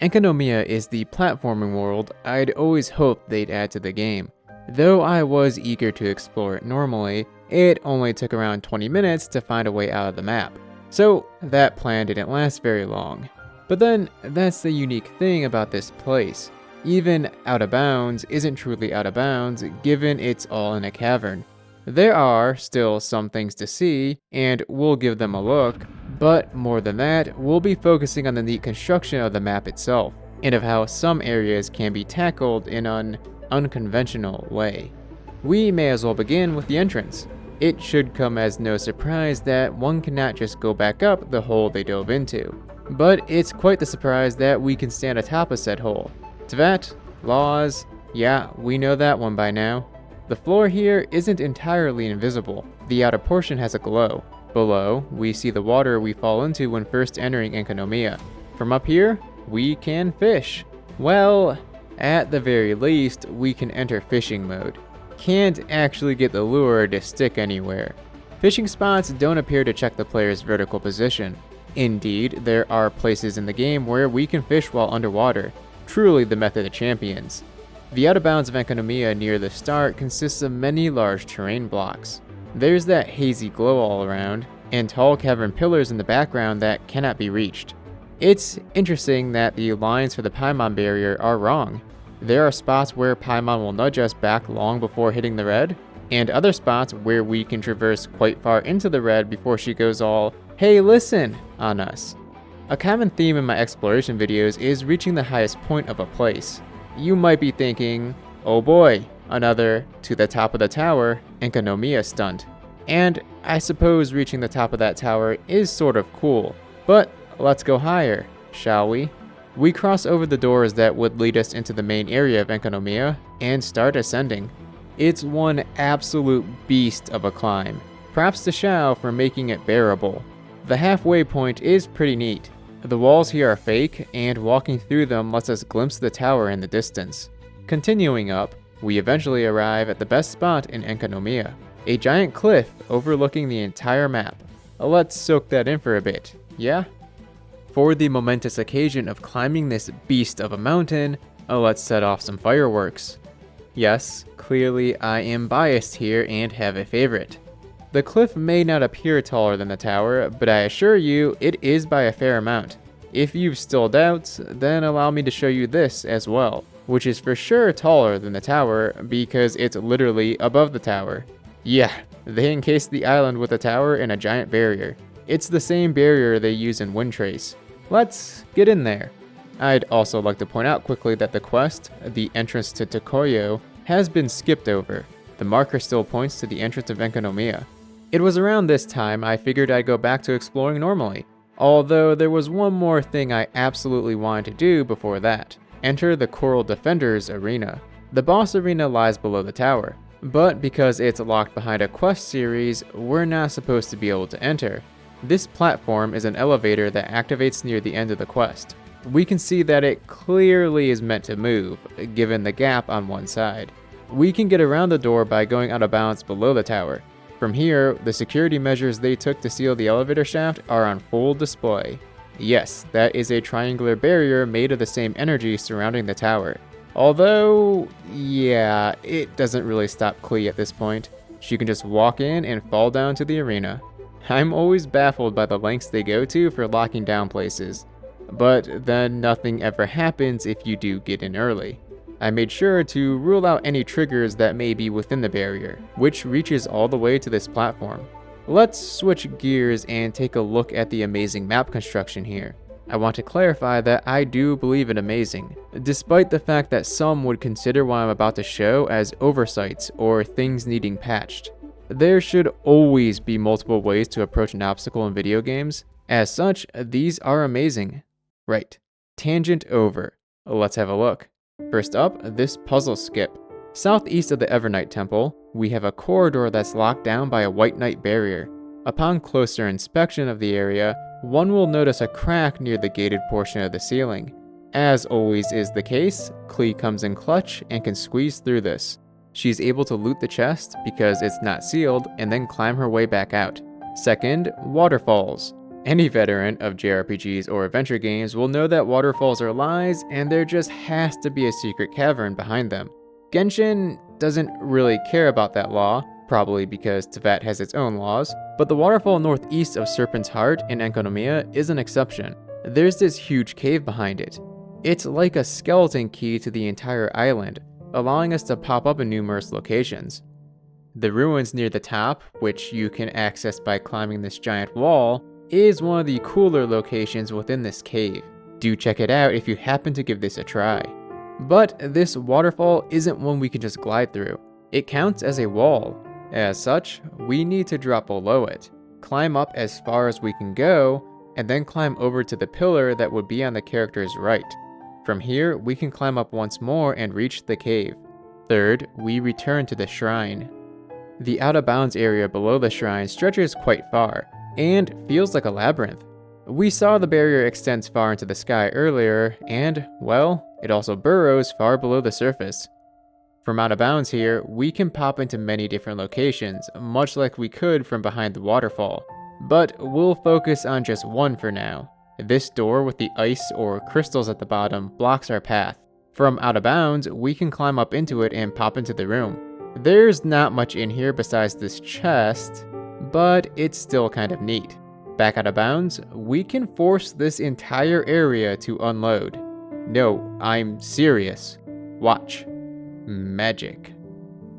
Enkanomiya is the platforming world I'd always hoped they'd add to the game. Though I was eager to explore it normally, it only took around 20 minutes to find a way out of the map. So that plan didn't last very long. But then, that's the unique thing about this place. Even out of bounds isn't truly out of bounds given it's all in a cavern. There are still some things to see, and we'll give them a look, but more than that, we'll be focusing on the neat construction of the map itself, and of how some areas can be tackled in an unconventional way. We may as well begin with the entrance. It should come as no surprise that one cannot just go back up the hole they dove into. But it's quite the surprise that we can stand atop a said hole. Tvat, laws, yeah, we know that one by now. The floor here isn't entirely invisible. The outer portion has a glow. Below, we see the water we fall into when first entering Enkanomiya. From up here, we can fish. Well, at the very least, we can enter fishing mode. Can't actually get the lure to stick anywhere. Fishing spots don't appear to check the player's vertical position. Indeed, there are places in the game where we can fish while underwater. Truly the method of champions. The out of bounds of Enkanomiya near the start consists of many large terrain blocks. There's that hazy glow all around, and tall cavern pillars in the background that cannot be reached. It's interesting that the lines for the Paimon barrier are wrong. There are spots where Paimon will nudge us back long before hitting the red, and other spots where we can traverse quite far into the red before she goes all, "Hey listen," on us. A common theme in my exploration videos is reaching the highest point of a place. You might be thinking, oh boy, another to the top of the tower, Enkanomiya stunt. And I suppose reaching the top of that tower is sort of cool, but let's go higher, shall we? We cross over the doors that would lead us into the main area of Enkanomiya and start ascending. It's one absolute beast of a climb. Props to Shao for making it bearable. The halfway point is pretty neat. The walls here are fake, and walking through them lets us glimpse the tower in the distance. Continuing up, we eventually arrive at the best spot in Enkanomiya, a giant cliff overlooking the entire map. Let's soak that in for a bit, yeah? For the momentous occasion of climbing this beast of a mountain, let's set off some fireworks. Yes, clearly I am biased here and have a favorite. The cliff may not appear taller than the tower, but I assure you it is by a fair amount. If you've still doubts, then allow me to show you this as well, which is for sure taller than the tower because it's literally above the tower. Yeah, they encased the island with a tower and a giant barrier. It's the same barrier they use in Windtrace. Let's get in there. I'd also like to point out quickly that the quest, the entrance to Tokoyo, has been skipped over. The marker still points to the entrance of Enkanomiya. It was around this time I figured I'd go back to exploring normally, although there was one more thing I absolutely wanted to do before that. Enter the Coral Defenders arena. The boss arena lies below the tower, but because it's locked behind a quest series, we're not supposed to be able to enter. This platform is an elevator that activates near the end of the quest. We can see that it clearly is meant to move, given the gap on one side. We can get around the door by going out of bounds below the tower. From here, the security measures they took to seal the elevator shaft are on full display. Yes, that is a triangular barrier made of the same energy surrounding the tower. Although, yeah, it doesn't really stop Klee at this point. She can just walk in and fall down to the arena. I'm always baffled by the lengths they go to for locking down places. But then nothing ever happens if you do get in early. I made sure to rule out any triggers that may be within the barrier, which reaches all the way to this platform. Let's switch gears and take a look at the amazing map construction here. I want to clarify that I do believe it amazing, despite the fact that some would consider what I'm about to show as oversights or things needing patched. There should always be multiple ways to approach an obstacle in video games. As such, these are amazing. Right, tangent over. Let's have a look. First up, this puzzle skip. Southeast of the Evernight Temple, we have a corridor that's locked down by a White Knight barrier. Upon closer inspection of the area, one will notice a crack near the gated portion of the ceiling. As always is the case, Klee comes in clutch and can squeeze through this. She's able to loot the chest because it's not sealed and then climb her way back out. Second, waterfalls. Any veteran of JRPGs or adventure games will know that waterfalls are lies and there just has to be a secret cavern behind them. Genshin doesn't really care about that law, probably because Teyvat has its own laws, but the waterfall northeast of Serpent's Heart in Enkanomiya is an exception. There's this huge cave behind it. It's like a skeleton key to the entire island, allowing us to pop up in numerous locations. The ruins near the top, which you can access by climbing this giant wall, is one of the cooler locations within this cave. Do check it out if you happen to give this a try. But this waterfall isn't one we can just glide through. It counts as a wall. As such, we need to drop below it, climb up as far as we can go, and then climb over to the pillar that would be on the character's right. From here, we can climb up once more and reach the cave. Third, we return to the shrine. The out-of-bounds area below the shrine stretches quite far, and feels like a labyrinth. We saw the barrier extends far into the sky earlier, and, well, it also burrows far below the surface. From out of bounds here, we can pop into many different locations, much like we could from behind the waterfall. But we'll focus on just one for now. This door with the ice or crystals at the bottom blocks our path. From out of bounds, we can climb up into it and pop into the room. There's not much in here besides this chest, but it's still kind of neat. Back out of bounds, we can force this entire area to unload. No, I'm serious. Watch. Magic.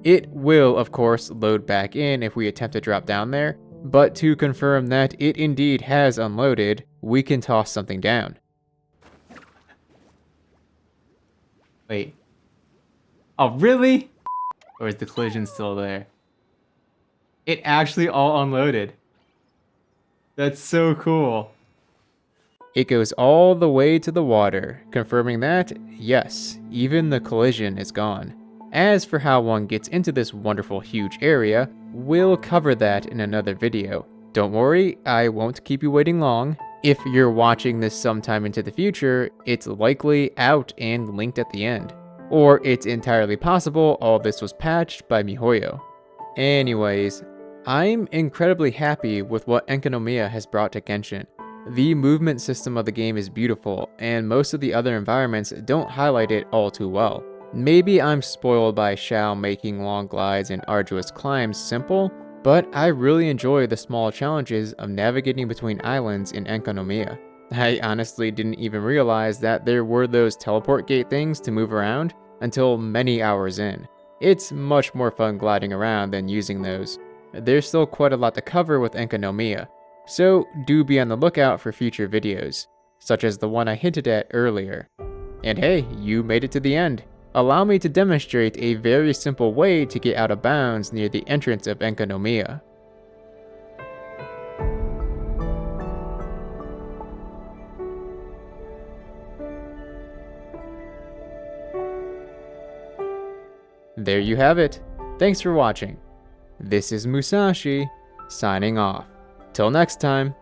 It will, of course, load back in if we attempt to drop down there, but to confirm that it indeed has unloaded, we can toss something down. Wait. Oh, really? Or is the collision still there? It actually all unloaded. That's so cool. It goes all the way to the water, confirming that, yes, even the collision is gone. As for how one gets into this wonderful huge area, we'll cover that in another video. Don't worry, I won't keep you waiting long. If you're watching this sometime into the future, it's likely out and linked at the end. Or it's entirely possible all this was patched by MiHoYo. Anyways, I'm incredibly happy with what Enkanomiya has brought to Genshin. The movement system of the game is beautiful, and most of the other environments don't highlight it all too well. Maybe I'm spoiled by Xiao making long glides and arduous climbs simple, but I really enjoy the small challenges of navigating between islands in Enkanomiya. I honestly didn't even realize that there were those teleport gate things to move around until many hours in. It's much more fun gliding around than using those. There's still quite a lot to cover with Enkanomiya, so do be on the lookout for future videos, such as the one I hinted at earlier. And hey, you made it to the end. Allow me to demonstrate a very simple way to get out of bounds near the entrance of Enkanomiya. There you have it. Thanks for watching. This is Moosashi, signing off. Till next time.